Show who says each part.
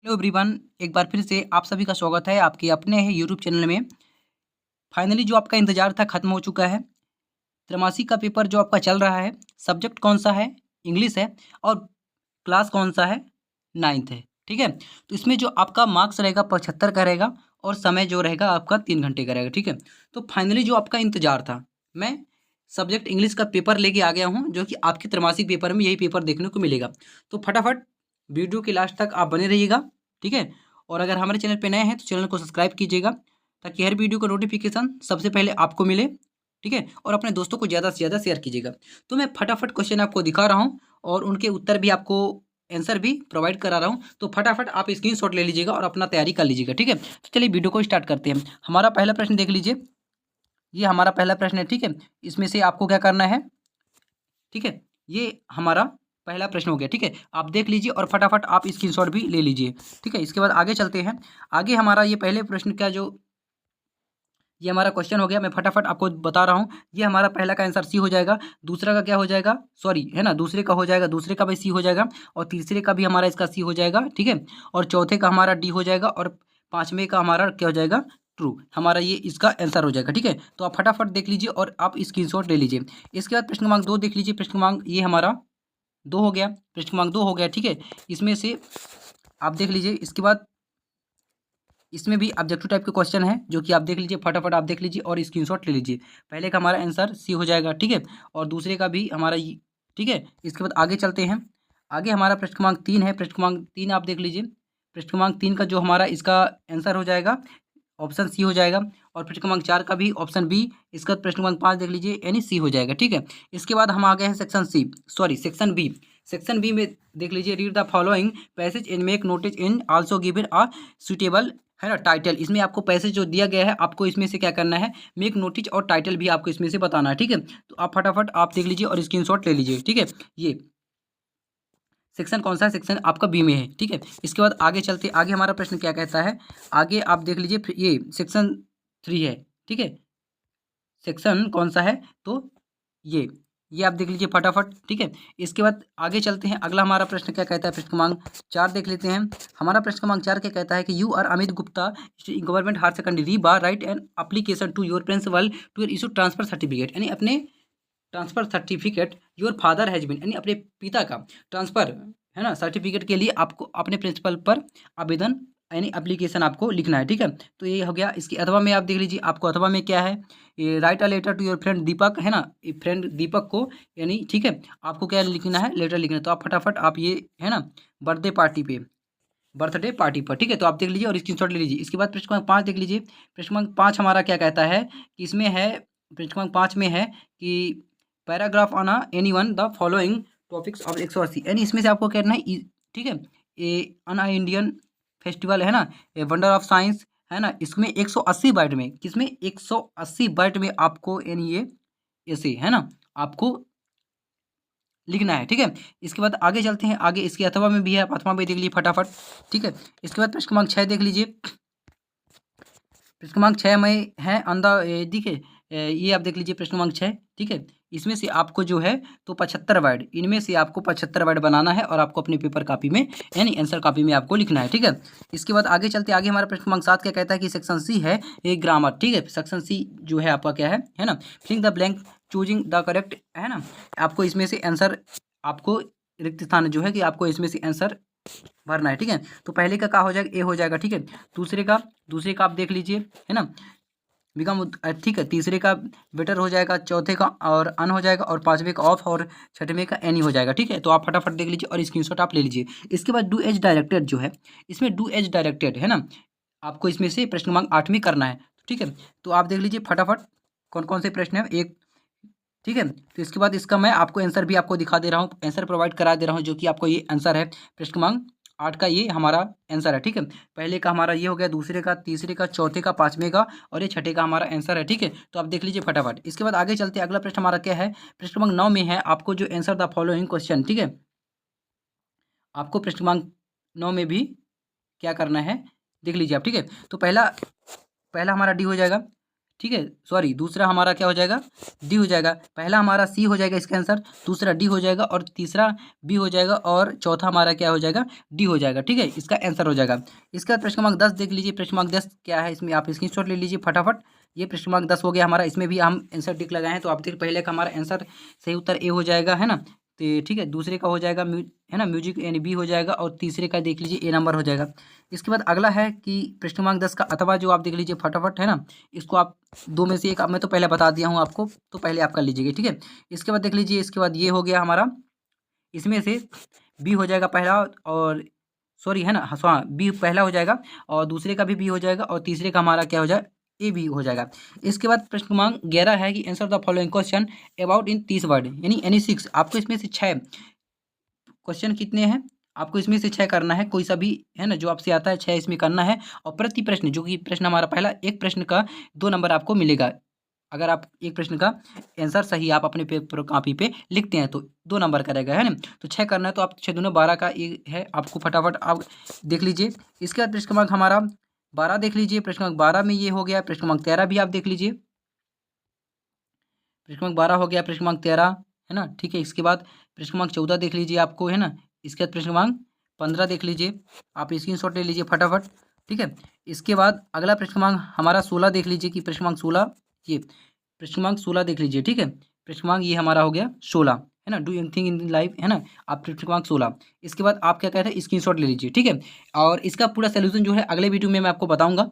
Speaker 1: Hello everyone, एक बार फिर से आप सभी का स्वागत है आपके अपने ही यूट्यूब चैनल में। फाइनली जो आपका इंतज़ार था ख़त्म हो चुका है। त्रैमासिक का पेपर जो आपका चल रहा है, सब्जेक्ट कौन-सा है? इंग्लिश है और क्लास कौन-सा है? 9th है, ठीक है? तो इसमें जो आपका मार्क्स रहेगा 75 का रहेगा और समय जो रहेगा आपका 3 घंटे का रहेगा, ठीक है? तो फाइनली जो आपका इंतज़ार था, मैं सब्जेक्ट इंग्लिश का पेपर लेके आ गया हूँ, जो कि आपके त्रैमासिक पेपर में यही पेपर देखने को मिलेगा। तो फटाफट वीडियो के लास्ट तक आप बने रहिएगा, ठीक है? और अगर हमारे चैनल पे नए हैं तो चैनल को सब्सक्राइब कीजिएगा, ताकि हर वीडियो का नोटिफिकेशन सबसे पहले आपको मिले, ठीक है? और अपने दोस्तों को ज़्यादा से ज़्यादा शेयर कीजिएगा। तो मैं फटाफट क्वेश्चन आपको दिखा रहा हूँ और उनके उत्तर भी आपको आंसर भी प्रोवाइड करा रहा हूँ। तो फटाफट आप स्क्रीनशॉट ले लीजिएगा और अपना तैयारी कर लीजिएगा, ठीक है? तो चलिए वीडियो को स्टार्ट करते हैं। हमारा पहला प्रश्न देख लीजिए, ये हमारा पहला प्रश्न है, ठीक है? इसमें से आपको क्या करना है, ठीक है? ये हमारा पहला प्रश्न हो गया, ठीक है? आप देख लीजिए और फटाफट आप स्क्रीनशॉट भी ले लीजिए, ठीक है? इसके बाद आगे चलते हैं। आगे हमारा ये पहले प्रश्न का जो ये हमारा क्वेश्चन हो गया, मैं फटाफट आपको बता रहा हूँ। ये हमारा पहला का आंसर सी हो जाएगा, दूसरा का क्या हो जाएगा, सॉरी है ना, दूसरे का हो जाएगा, दूसरे का भी सी हो जाएगा और तीसरे का भी हमारा इसका सी हो जाएगा, ठीक है? और चौथे का हमारा डी हो जाएगा और पाँचवें का हमारा क्या हो जाएगा, ट्रू। हमारा ये इसका आंसर हो जाएगा, ठीक है? तो आप फटाफट देख लीजिए और आप स्क्रीनशॉट ले लीजिए। इसके बाद प्रश्न क्रमांक 2 देख लीजिए। प्रश्न क्रमांक ये हमारा 2 हो गया, प्रश्न क्रमांक 2 हो गया, ठीक है? इसमें से आप देख लीजिए। इसके बाद इसमें भी ऑब्जेक्टिव टाइप के क्वेश्चन है, जो कि आप देख लीजिए, फटाफट आप देख लीजिए और स्क्रीनशॉट ले लीजिए। पहले का हमारा आंसर सी हो जाएगा, ठीक है? और दूसरे का भी हमारा ये, ठीक है? इसके बाद आगे चलते हैं। आगे हमारा प्रश्न क्रमांक 3 है। प्रश्न क्रमांक 3 आप देख लीजिए। प्रश्न क्रमांक 3 का जो हमारा इसका आंसर हो जाएगा, ऑप्शन सी हो जाएगा। और प्रश्न क्रमांक 4 का भी ऑप्शन बी। इसका प्रश्न क्रमांक 5 देख लीजिए, यानी सी हो जाएगा, ठीक है? इसके बाद हम आ गए हैं section C, sorry section B. Section B में देख लीजिए, read the following passage and make notice in also given a suitable, है ना, टाइटल। इसमें आपको पैसेज जो दिया गया है, आपको इसमें से क्या करना है, मेक नोटिस और टाइटल भी आपको इसमें से बताना है, ठीक है? तो आप फटाफट आप देख लीजिए और स्क्रीनशॉट ले लीजिए, ठीक है? ये सेक्शन कौन सा है, सेक्शन आपका बी में है, ठीक है? इसके बाद आगे चलते, आगे हमारा प्रश्न क्या कहता है, आगे आप देख लीजिए। ये सेक्शन 3 है, ठीक है? सेक्शन कौन सा है, तो ये आप देख लीजिए फटाफट, ठीक है? इसके बाद आगे चलते हैं। अगला हमारा प्रश्न क्या कहता है, प्रश्न क्रमांक 4 देख लेते हैं। हमारा प्रश्न क्रमांक 4 क्या कहता है कि you are Amit Gupta, government higher secondary bar, right an application to your principal to issue transfer certificate, यानी अपने transfer certificate, your father has been, यानी अपने पिता का ट्रांसफर, है ना, सर्टिफिकेट के लिए आपको अपने प्रिंसिपल पर आवेदन, यानी एप्लीकेशन आपको लिखना है, ठीक है? तो ये हो गया। इसके अथवा में आप देख लीजिए, आपको अथवा में क्या है, ये write a letter to your friend Deepak, है ना, ये फ्रेंड दीपक को, यानी ठीक है, आपको क्या लिखना है, लेटर लिखना है। तो आप फटाफट आप ये, है ना, बर्थडे पार्टी पे, बर्थडे पार्टी पर, ठीक है? तो आप देख लीजिए और स्क्रीनशॉट ले लीजिए। इसके बाद प्रश्न क्रमांक 5 देख लीजिए। प्रश्न क्रमांक 5 हमारा क्या कहता है कि इसमें है, प्रश्न क्रमांक 5 में है कि paragraph on any one the following topics of 180, यानी इसमें से आपको कहना है ठीक है, ये अन इंडियन फेस्टिवल, है ना, ए वंडर ऑफ साइंस, है ना, इसमें 180 वर्ड में, किसमें 180 वर्ड में आपको, यानी ये ऐसे, है ना, आपको लिखना है, ठीक है? इसके बाद आगे चलते हैं। आगे इसके अथवा में भी है, आप अथवा में देख लीजिए फटाफट, ठीक है? इसके बाद प्रश्न क्रमांक 6 देख लीजिए। प्रश्न क्रमांक 6 में है देखिए, ये आप देख लीजिए प्रश्न क्रमांक 6, ठीक है? इसमें से आपको जो है तो 75 वर्ड, इनमें से आपको 75 वर्ड बनाना है और आपको अपने पेपर कॉपी में, यानी आंसर कॉपी में आपको लिखना है, ठीक है? इसके बाद आगे चलते, आगे हमारा प्रश्न क्रमांक 7 क्या कहता है कि सेक्शन सी है, ये ग्रामर, ठीक है? सेक्शन सी जो है आपका क्या है ना, filling the blank, choosing the correct, है ना, आपको इसमें से आंसर, आपको रिक्त स्थान जो है कि आपको इसमें से आंसर भरना है, ठीक है? तो पहले का क्या हो जाएगा, ए हो जाएगा, ठीक है? दूसरे का आप देख लीजिए, है ना, बिकम, ठीक है? तीसरे का बेटर हो जाएगा, चौथे का और अन हो जाएगा और पांचवें का ऑफ और छठवें का एनी हो जाएगा, ठीक है? तो आप फटाफट देख लीजिए और स्क्रीनशॉट आप ले लीजिए। इसके बाद डू एज डायरेक्टेड जो है, इसमें डू एज डायरेक्टेड, है ना, आपको इसमें से प्रश्न क्रमांक 8 में करना है, ठीक है? तो आप देख लीजिए फटाफट कौन कौन से प्रश्न है, एक, ठीक है? तो इसके बाद इसका मैं आपको आंसर भी आपको दिखा दे रहा हूँ, आंसर प्रोवाइड करा दे रहा हूँ, जो कि आपको ये आंसर है, प्रश्न क्रमांक 8 का ये हमारा आंसर है, ठीक है? पहले का हमारा ये हो गया, दूसरे का, तीसरे का, चौथे का, पाँचवें का और ये छठे का हमारा आंसर है, ठीक है? तो आप देख लीजिए फटाफट। इसके बाद आगे चलते, अगला प्रश्न हमारा क्या है, प्रश्न क्रमांक 9 में है, आपको जो आंसर द फॉलोइंग क्वेश्चन, ठीक है? आपको प्रश्न क्रमांक 9 में भी क्या करना है, देख लीजिए आप, ठीक है? तो पहला पहला हमारा डी हो जाएगा, ठीक है, सॉरी, दूसरा हमारा क्या हो जाएगा, डी हो जाएगा। पहला हमारा सी हो जाएगा इसका आंसर, दूसरा डी हो जाएगा और तीसरा बी हो जाएगा और चौथा हमारा क्या हो जाएगा, डी हो जाएगा। ठीक है, इसका आंसर हो जाएगा। इसके बाद प्रश्न क्रमांक 10 देख लीजिए। प्रश्न क्रमांक 10 क्या है, इसमें आप स्क्रीनशॉट ले लीजिए फटाफट। ये प्रश्न क्रमांक 10 हो गया हमारा, इसमें भी हम आंसर टिक लगाए हैं, तो आप देख पहले का हमारा आंसर सही उत्तर ए हो जाएगा, है ना। तो ठीक है, दूसरे का हो जाएगा है ना म्यूजिक यानी बी हो जाएगा, और तीसरे का देख लीजिए ए नंबर हो जाएगा। इसके बाद अगला है कि प्रश्न क्रमांक 10 का अथवा जो आप देख लीजिए फटाफट, है ना। इसको आप दो में से एक, अब मैं तो पहले बता दिया हूँ आपको, तो पहले आप कर लीजिएगा। ठीक है, इसके बाद देख लीजिए, इसके बाद ये हो गया हमारा, इसमें से बी हो जाएगा पहला, और सॉरी है ना, हाँ बी पहला हो जाएगा, और दूसरे का भी बी हो जाएगा, और तीसरे का हमारा क्या हो जाएगा, ए भी हो जाएगा। इसके बाद प्रश्न क्रमांक 11 है कि answer the following question about in 30 word, यानी एनी 6। आपको इसमें से 6 क्वेश्चन कितने हैं, आपको इसमें से 6 करना है, कोई सा भी, है ना, जो आपसे आता है 6 इसमें करना है। और प्रति प्रश्न, जो कि प्रश्न हमारा पहला, एक प्रश्न का 2 नंबर आपको मिलेगा। अगर आप एक प्रश्न का आंसर सही आप अपने पेपर कॉपी पे लिखते हैं तो 2 नंबर का रहेगा, है ना। तो 6 करना है, तो आप 6 दूनी 12 का ये है, आपको फटाफट आप देख लीजिए। इसके बाद प्रश्न क्रमांक हमारा 12 देख लीजिए। प्रश्न क्रमांक 12 में ये हो गया। प्रश्न क्रमांक 13 भी आप देख लीजिए। प्रश्न क्रमांक 12 हो गया, प्रश्न क्रमांक 13, है ना। ठीक है, इसके बाद प्रश्न क्रमांक 14 देख लीजिए आपको, है ना। इसके बाद प्रश्न क्रमांक 15 देख लीजिए, आप स्क्रीनशॉट ले लीजिए फटाफट। ठीक है, इसके बाद अगला प्रश्न क्रमांक हमारा 16 देख लीजिए कि प्रश्न क्रमांक 16, ये प्रश्न क्रमांक 16 देख लीजिए। ठीक है, प्रश्न क्रमांक ये हमारा हो गया 16, है ना। डू एनीथिंग इन लाइफ, है ना। आप प्रश्न क्रमांक 16, इसके बाद आप क्या कहते हैं, स्क्रीनशॉट ले लीजिए। ठीक है, और इसका पूरा सोल्यूशन जो है अगले वीडियो में मैं आपको बताऊंगा।